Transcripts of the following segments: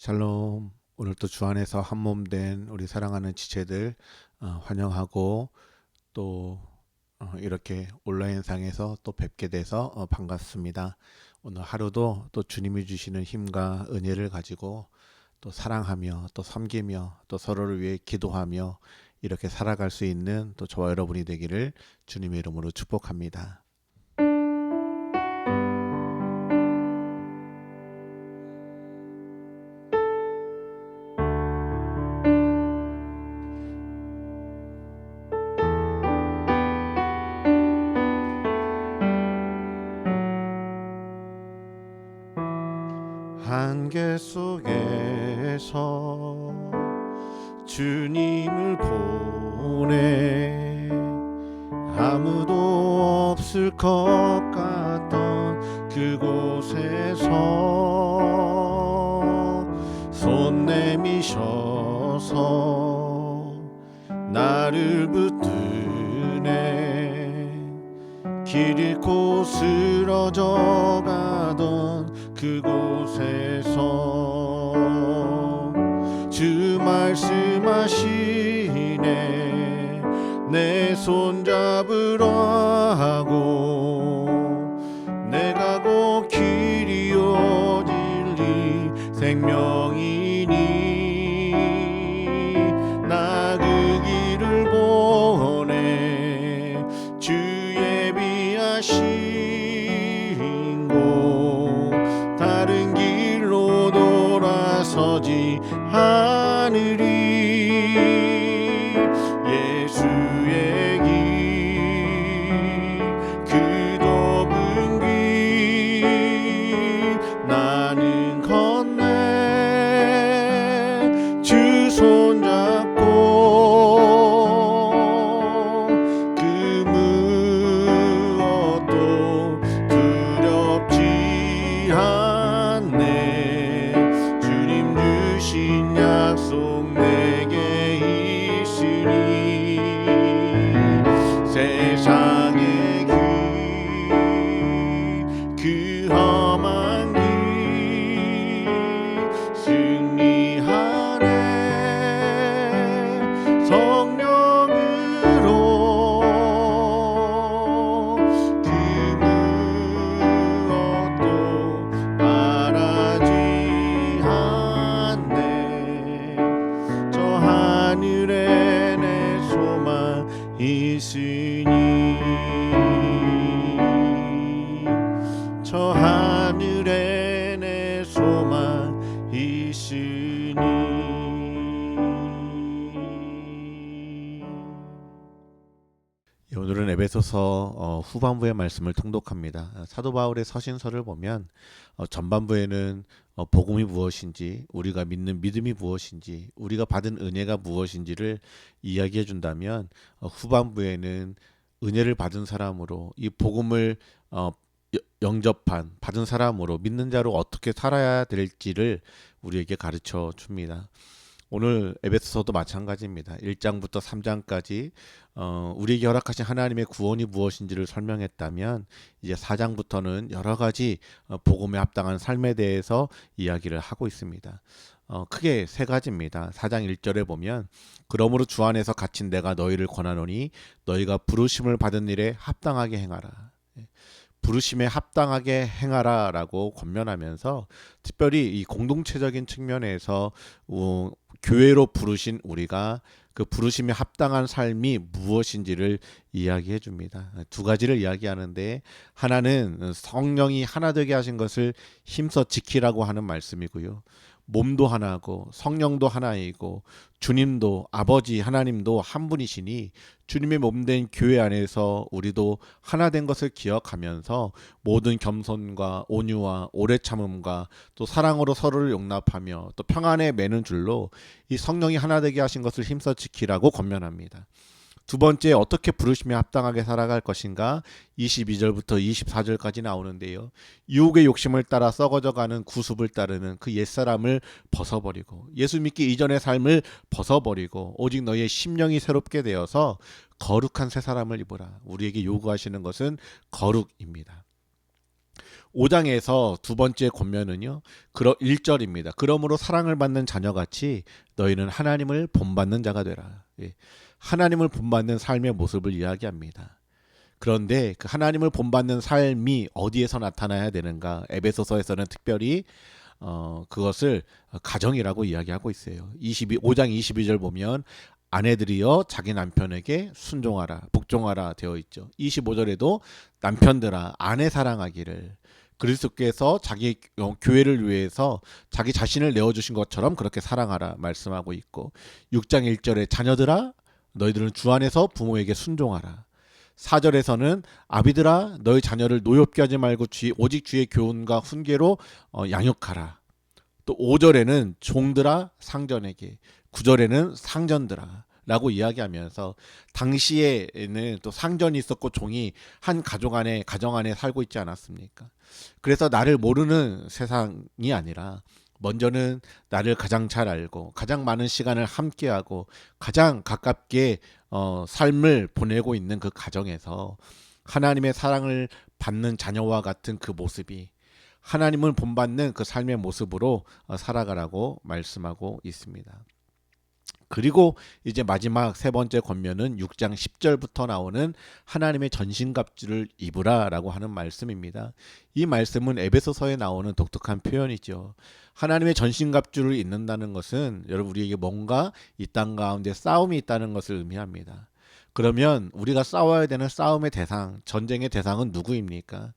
샬롬. 오늘 또 주 안에서 한 몸 된 우리 사랑하는 지체들 환영하고 또 이렇게 온라인상에서 또 뵙게 돼서 반갑습니다. 오늘 하루도 또 주님이 주시는 힘과 은혜를 가지고 또 사랑하며 또 섬기며 또 서로를 위해 기도하며 이렇게 살아갈 수 있는 또 저와 여러분이 되기를 주님의 이름으로 축복합니다. 한계 속에서 주님을 보내 아무도 없을 것 같던 그곳에서 손 내미셔서 나를 붙드네. 길 잃고 쓰러져 가던 그곳에서 주 말씀하시네. 내 손 잡으러 하고 내가 곧 길이요 진리 생명이니 나 그 길을 보내. 주 예비하신 곳 다른 길로 돌아서지 않으리. 예수의 길 그 좁은 길 나는 건네. 주 손잡고 그 무엇도 두렵지 않네. 주님 주신 약속 내게 있으니 세상의 길 그 험한 길 승리하네. 성령으로 그 무엇도 바라지 않네. 저 하늘에 내 소망 있으니 저 하늘에 내 소망 있으니. 오늘은 에베소서 후반부의 말씀을 통독합니다. 사도 바울의 서신서를 보면 전반부에는 복음이 무엇인지, 우리가 믿는 믿음이 무엇인지, 우리가 받은 은혜가 무엇인지를 이야기해 준다면 후반부에는 은혜를 받은 사람으로 이 복음을 영접한 받은 사람으로 믿는 자로 어떻게 살아야 될지를 우리에게 가르쳐 줍니다. 오늘 에베소서도 마찬가지입니다. 1장부터 3장까지 우리에게 허락하신 하나님의 구원이 무엇인지를 설명했다면 이제 4장부터는 여러 가지 복음에 합당한 삶에 대해서 이야기를 하고 있습니다. 크게 세 가지입니다. 4장 1절에 보면 그러므로 주 안에서 갇힌 내가 너희를 권하노니 너희가 부르심을 받은 일에 합당하게 행하라. 부르심에 합당하게 행하라 라고 권면하면서 특별히 이 공동체적인 측면에서 교회로 부르신 우리가 그 부르심에 합당한 삶이 무엇인지를 이야기해 줍니다. 두 가지를 이야기하는데 하나는 성령이 하나 되게 하신 것을 힘써 지키라고 하는 말씀이고요. 몸도 하나고 성령도 하나이고 주님도 아버지 하나님도 한 분이시니 주님의 몸된 교회 안에서 우리도 하나 된 것을 기억하면서 모든 겸손과 온유와 오래 참음과 또 사랑으로 서로를 용납하며 또 평안에 매는 줄로 이 성령이 하나 되게 하신 것을 힘써 지키라고 권면합니다. 두 번째, 어떻게 부르심에 합당하게 살아갈 것인가 22절부터 24절까지 나오는데요. 유혹의 욕심을 따라 썩어져가는 구습을 따르는 그 옛사람을 벗어버리고 예수 믿기 이전의 삶을 벗어버리고 오직 너희의 심령이 새롭게 되어서 거룩한 새 사람을 입으라. 우리에게 요구하시는 것은 거룩입니다. 5장에서 두 번째 권면은요. 1절입니다. 그러므로 사랑을 받는 자녀같이 너희는 하나님을 본받는 자가 되라. 예. 하나님을 본받는 삶의 모습을 이야기합니다. 그런데 그 하나님을 본받는 삶이 어디에서 나타나야 되는가? 에베소서에서는 특별히 그것을 가정이라고 이야기하고 있어요. 5장 22절 보면 아내들이여 자기 남편에게 순종하라, 복종하라 되어 있죠. 25절에도 남편들아 아내 사랑하기를 그리스도께서 자기 교회를 위해서 자기 자신을 내어주신 것처럼 그렇게 사랑하라 말씀하고 있고 6장 1절에 자녀들아 너희들은 주 안에서 부모에게 순종하라. 4절에서는 아비들아 너희 자녀를 노엽게 하지 말고 오직 주의 교훈과 훈계로 양육하라. 또 5절에는 종들아 상전에게 9절에는 상전들아 라고 이야기하면서 당시에는 또 상전이 있었고 종이 한 가정 안에 살고 있지 않았습니까? 그래서 나를 모르는 세상이 아니라 먼저는 나를 가장 잘 알고 가장 많은 시간을 함께하고 가장 가깝게 삶을 보내고 있는 그 가정에서 하나님의 사랑을 받는 자녀와 같은 그 모습이 하나님을 본받는 그 삶의 모습으로 살아가라고 말씀하고 있습니다. 그리고 이제 마지막 세 번째 권면은 6장 10절부터 나오는 하나님의 전신갑주를 입으라라고 하는 말씀입니다. 이 말씀은 에베소서에 나오는 독특한 표현이죠. 하나님의 전신갑주를 입는다는 것은 여러분 우리에게 뭔가 이 땅 가운데 싸움이 있다는 것을 의미합니다. 그러면 우리가 싸워야 되는 싸움의 대상, 전쟁의 대상은 누구입니까?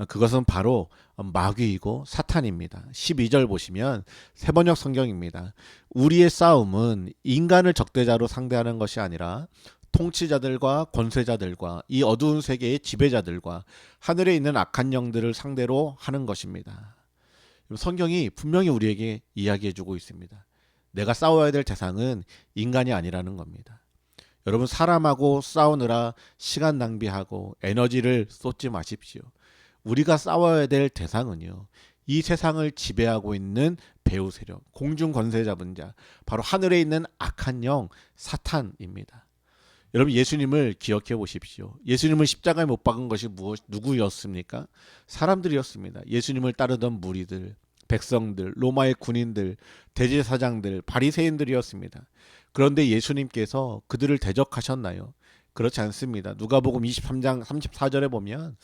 그것은 바로 마귀이고 사탄입니다. 12절 보시면 세번역 성경입니다. 우리의 싸움은 인간을 적대자로 상대하는 것이 아니라 통치자들과 권세자들과 이 어두운 세계의 지배자들과 하늘에 있는 악한 영들을 상대로 하는 것입니다. 성경이 분명히 우리에게 이야기해주고 있습니다. 내가 싸워야 될 대상은 인간이 아니라는 겁니다. 여러분 사람하고 싸우느라 시간 낭비하고 에너지를 쏟지 마십시오. 우리가 싸워야 될 대상은요. 이 세상을 지배하고 있는 배후 세력, 공중 권세 잡은 자, 바로 하늘에 있는 악한 영 사탄입니다. 여러분 예수님을 기억해 보십시오. 예수님을 십자가에 못 박은 것이 누구였습니까? 사람들이었습니다. 예수님을 따르던 무리들, 백성들, 로마의 군인들, 대제사장들, 바리새인들이었습니다. 그런데 예수님께서 그들을 대적하셨나요? 그렇지 않습니다. 누가복음 23장 34절에 보면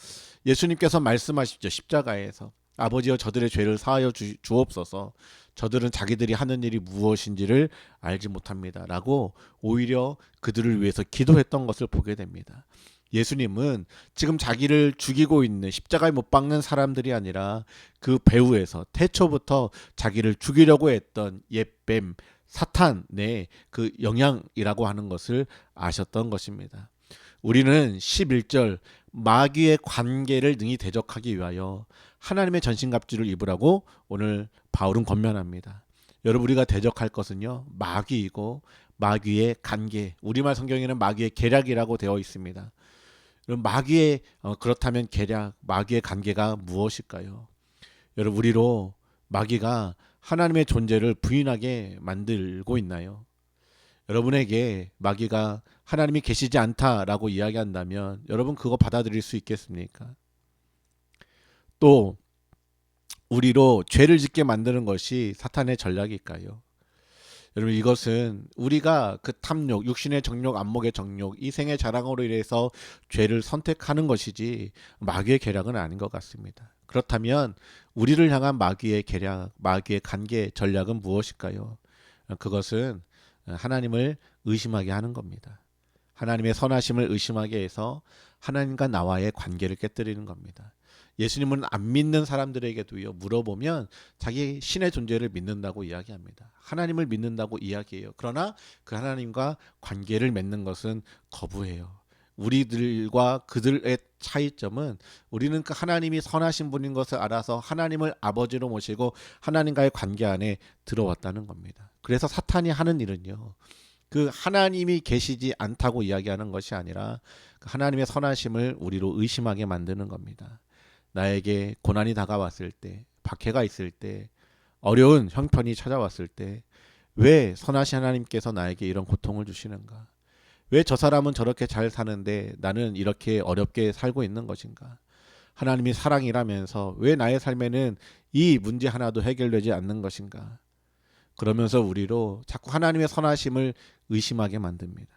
예수님께서 말씀하시죠. 십자가에서 아버지여 저들의 죄를 사하여 주옵소서. 저들은 자기들이 하는 일이 무엇인지를 알지 못합니다. 라고 오히려 그들을 위해서 기도했던 것을 보게 됩니다. 예수님은 지금 자기를 죽이고 있는 십자가에 못 박는 사람들이 아니라 그 배후에서 태초부터 자기를 죽이려고 했던 옛뱀 사탄의 그 영향이라고 하는 것을 아셨던 것입니다. 우리는 11절 마귀의 관계를 능히 대적하기 위하여 하나님의 전신갑주를 입으라고 오늘 바울은 권면합니다. 여러분 우리가 대적할 것은요 마귀이고 마귀의 관계, 우리말 성경에는 마귀의 계략이라고 되어 있습니다. 그럼 마귀의 그렇다면 계략, 마귀의 관계가 무엇일까요? 여러분 우리로 마귀가 하나님의 존재를 부인하게 만들고 있나요? 여러분에게 마귀가 하나님이 계시지 않다라고 이야기한다면 여러분 그거 받아들일 수 있겠습니까? 또 우리로 죄를 짓게 만드는 것이 사탄의 전략일까요? 여러분 이것은 우리가 그 탐욕, 육신의 정욕, 안목의 정욕, 이생의 자랑으로 인해서 죄를 선택하는 것이지 마귀의 계략은 아닌 것 같습니다. 그렇다면 우리를 향한 마귀의 계략, 마귀의 관계 전략은 무엇일까요? 그것은 하나님을 의심하게 하는 겁니다. 하나님의 선하심을 의심하게 해서 하나님과 나와의 관계를 깨뜨리는 겁니다. 예수님은 안 믿는 사람들에게도요 물어보면 자기 신의 존재를 믿는다고 이야기합니다. 하나님을 믿는다고 이야기해요. 그러나 그 하나님과 관계를 맺는 것은 거부해요. 우리들과 그들의 차이점은 우리는 그 하나님이 선하신 분인 것을 알아서 하나님을 아버지로 모시고 하나님과의 관계 안에 들어왔다는 겁니다. 그래서 사탄이 하는 일은요. 그 하나님이 계시지 않다고 이야기하는 것이 아니라 그 하나님의 선하심을 우리로 의심하게 만드는 겁니다. 나에게 고난이 다가왔을 때, 박해가 있을 때, 어려운 형편이 찾아왔을 때 왜 선하신 하나님께서 나에게 이런 고통을 주시는가? 왜 저 사람은 저렇게 잘 사는데 나는 이렇게 어렵게 살고 있는 것인가? 하나님이 사랑이라면서 왜 나의 삶에는 이 문제 하나도 해결되지 않는 것인가? 그러면서 우리로 자꾸 하나님의 선하심을 의심하게 만듭니다.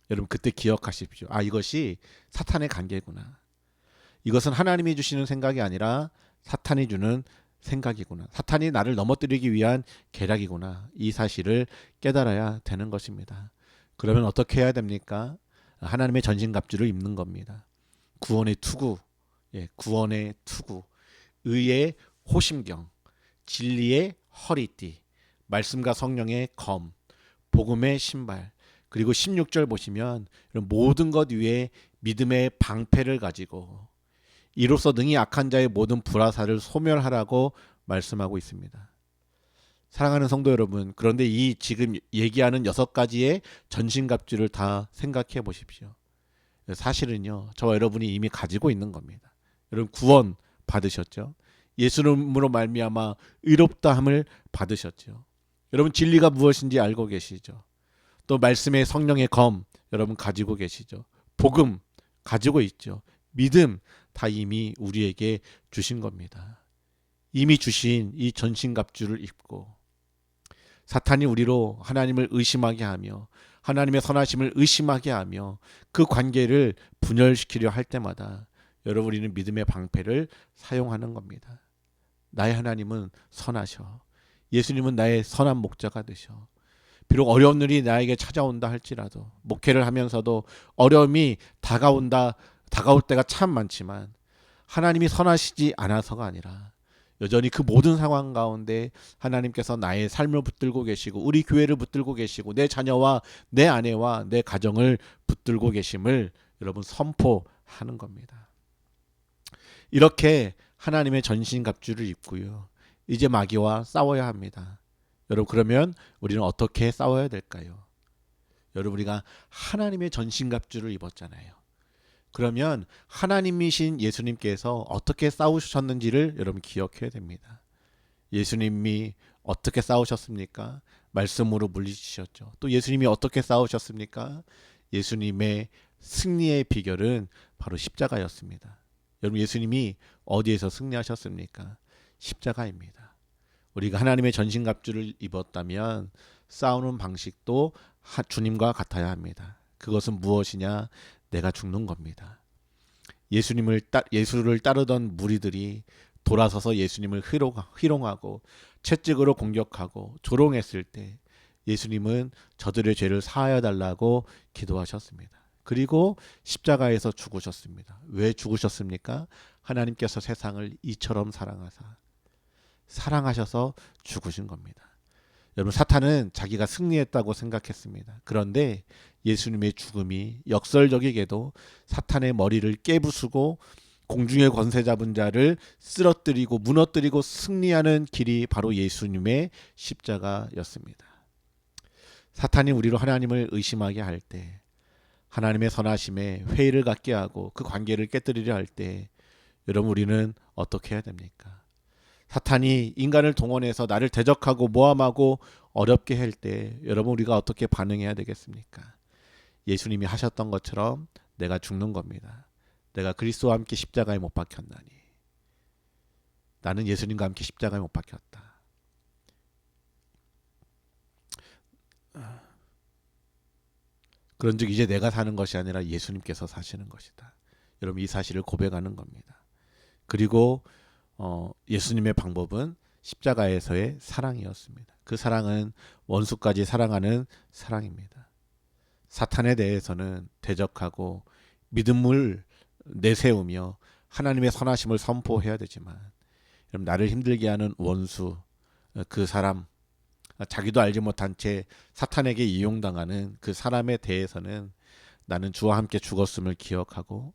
여러분 그때 기억하십시오. 아, 이것이 사탄의 관계구나. 이것은 하나님이 주시는 생각이 아니라 사탄이 주는 생각이구나. 사탄이 나를 넘어뜨리기 위한 계략이구나. 이 사실을 깨달아야 되는 것입니다. 그러면 어떻게 해야 됩니까? 하나님의 전신갑주를 입는 겁니다. 구원의 투구, 구원의 투구, 의의 호심경, 진리의 허리띠, 말씀과 성령의 검, 복음의 신발, 그리고 16절 보시면 모든 것 위에 믿음의 방패를 가지고 이로써 능히 악한 자의 모든 불화살을 소멸하라고 말씀하고 있습니다. 사랑하는 성도 여러분, 그런데 이 지금 얘기하는 6가지의 전신갑주를 다 생각해 보십시오. 사실은요, 저와 여러분이 이미 가지고 있는 겁니다. 여러분 구원 받으셨죠? 예수님으로 말미암아 의롭다함을 받으셨죠. 여러분 진리가 무엇인지 알고 계시죠? 또 말씀의 성령의 검 여러분 가지고 계시죠? 복음 가지고 있죠? 믿음 다 이미 우리에게 주신 겁니다. 이미 주신 이 전신갑주를 입고 사탄이 우리로 하나님을 의심하게 하며 하나님의 선하심을 의심하게 하며 그 관계를 분열시키려 할 때마다 여러분 우리는 믿음의 방패를 사용하는 겁니다. 나의 하나님은 선하셔. 예수님은 나의 선한 목자가 되셔. 비록 어려운 일이 나에게 찾아온다 할지라도 목회를 하면서도 어려움이 다가올 때가 참 많지만 하나님이 선하시지 않아서가 아니라 여전히 그 모든 상황 가운데 하나님께서 나의 삶을 붙들고 계시고 우리 교회를 붙들고 계시고 내 자녀와 내 아내와 내 가정을 붙들고 계심을 여러분 선포하는 겁니다. 이렇게 하나님의 전신갑주를 입고요. 이제 마귀와 싸워야 합니다. 여러분 그러면 우리는 어떻게 싸워야 될까요? 여러분 우리가 하나님의 전신갑주를 입었잖아요. 그러면 하나님이신 예수님께서 어떻게 싸우셨는지를 여러분 기억해야 됩니다. 예수님이 어떻게 싸우셨습니까? 말씀으로 물리치셨죠. 또 예수님이 어떻게 싸우셨습니까? 예수님의 승리의 비결은 바로 십자가였습니다. 여러분 예수님이 어디에서 승리하셨습니까? 십자가입니다. 우리가 하나님의 전신갑주를 입었다면 싸우는 방식도 주님과 같아야 합니다. 그것은 무엇이냐? 내가 죽는 겁니다. 예수를 따르던 무리들이 돌아서서 예수님을 희롱하고 채찍으로 공격하고 조롱했을 때 예수님은 저들의 죄를 사하여 달라고 기도하셨습니다. 그리고 십자가에서 죽으셨습니다. 왜 죽으셨습니까? 하나님께서 세상을 이처럼 사랑하셔서 죽으신 겁니다. 여러분 사탄은 자기가 승리했다고 생각했습니다. 그런데 예수님의 죽음이 역설적이게도 사탄의 머리를 깨부수고 공중의 권세 잡은 자를 쓰러뜨리고 무너뜨리고 승리하는 길이 바로 예수님의 십자가였습니다. 사탄이 우리로 하나님을 의심하게 할 때 하나님의 선하심에 회의를 갖게 하고 그 관계를 깨뜨리려 할 때 여러분 우리는 어떻게 해야 됩니까? 사탄이 인간을 동원해서 나를 대적하고 모함하고 어렵게 할 때 여러분 우리가 어떻게 반응해야 되겠습니까? 예수님이 하셨던 것처럼 내가 죽는 겁니다. 내가 그리스도와 함께 십자가에 못 박혔나니 나는 예수님과 함께 십자가에 못 박혔다. 그런즉 이제 내가 사는 것이 아니라 예수님께서 사시는 것이다. 여러분 이 사실을 고백하는 겁니다. 그리고 예수님의 방법은 십자가에서의 사랑이었습니다. 그 사랑은 원수까지 사랑하는 사랑입니다. 사탄에 대해서는 대적하고 믿음을 내세우며 하나님의 선하심을 선포해야 되지만 여러분 나를 힘들게 하는 원수 그 사람 자기도 알지 못한 채 사탄에게 이용당하는 그 사람에 대해서는 나는 주와 함께 죽었음을 기억하고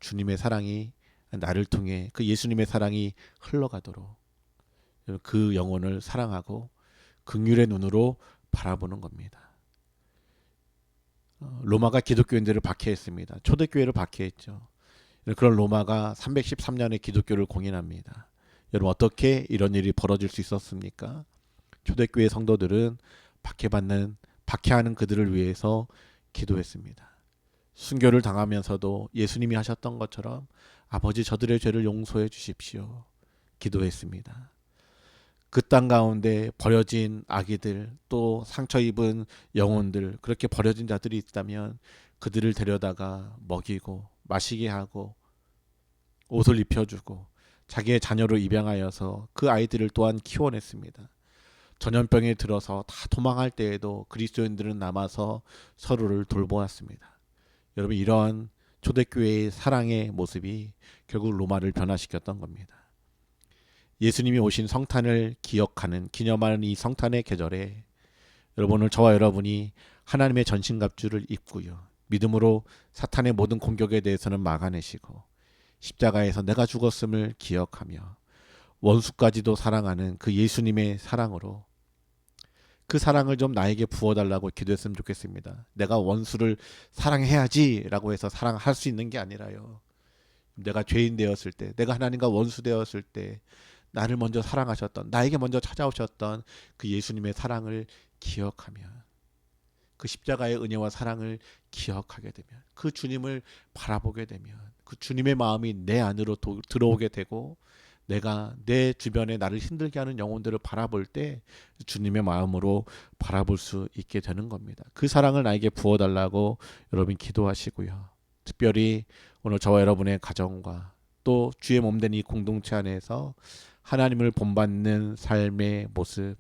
주님의 사랑이 나를 통해 그 예수님의 사랑이 흘러가도록 그 영혼을 사랑하고 긍휼의 눈으로 바라보는 겁니다. 로마가 기독교인들을 박해했습니다. 초대교회를 박해했죠. 그런 로마가 313년에 기독교를 공인합니다. 여러분 어떻게 이런 일이 벌어질 수 있었습니까? 초대교회 성도들은 박해하는 그들을 위해서 기도했습니다. 순교를 당하면서도 예수님이 하셨던 것처럼 아버지 저들의 죄를 용서해 주십시오. 기도했습니다. 그 땅 가운데 버려진 아기들 또 상처 입은 영혼들 그렇게 버려진 자들이 있다면 그들을 데려다가 먹이고 마시게 하고 옷을 입혀주고 자기의 자녀로 입양하여서 그 아이들을 또한 키워냈습니다. 전염병에 들어서 다 도망할 때에도 그리스도인들은 남아서 서로를 돌보았습니다. 여러분 이러한 초대교회의 사랑의 모습이 결국 로마를 변화시켰던 겁니다. 예수님이 오신 성탄을 기억하는 기념하는 이 성탄의 계절에 여러분 오늘 저와 여러분이 하나님의 전신갑주를 입고요. 믿음으로 사탄의 모든 공격에 대해서는 막아내시고 십자가에서 내가 죽었음을 기억하며 원수까지도 사랑하는 그 예수님의 사랑으로 그 사랑을 좀 나에게 부어달라고 기도했으면 좋겠습니다. 내가 원수를 사랑해야지 라고 해서 사랑할 수 있는 게 아니라요. 내가 죄인 되었을 때 내가 하나님과 원수 되었을 때 나를 먼저 사랑하셨던 나에게 먼저 찾아오셨던 그 예수님의 사랑을 기억하며 그 십자가의 은혜와 사랑을 기억하게 되면 그 주님을 바라보게 되면 그 주님의 마음이 내 안으로 들어오게 되고 내가 내 주변에 나를 힘들게 하는 영혼들을 바라볼 때 주님의 마음으로 바라볼 수 있게 되는 겁니다. 그 사랑을 나에게 부어달라고 여러분 기도하시고요. 특별히 오늘 저와 여러분의 가정과 또 주의 몸된 이 공동체 안에서 하나님을 본받는 삶의 모습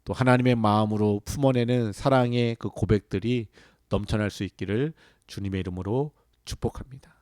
또 하나님의 마음으로 품어내는 사랑의 그 고백들이 넘쳐날 수 있기를 주님의 이름으로 축복합니다.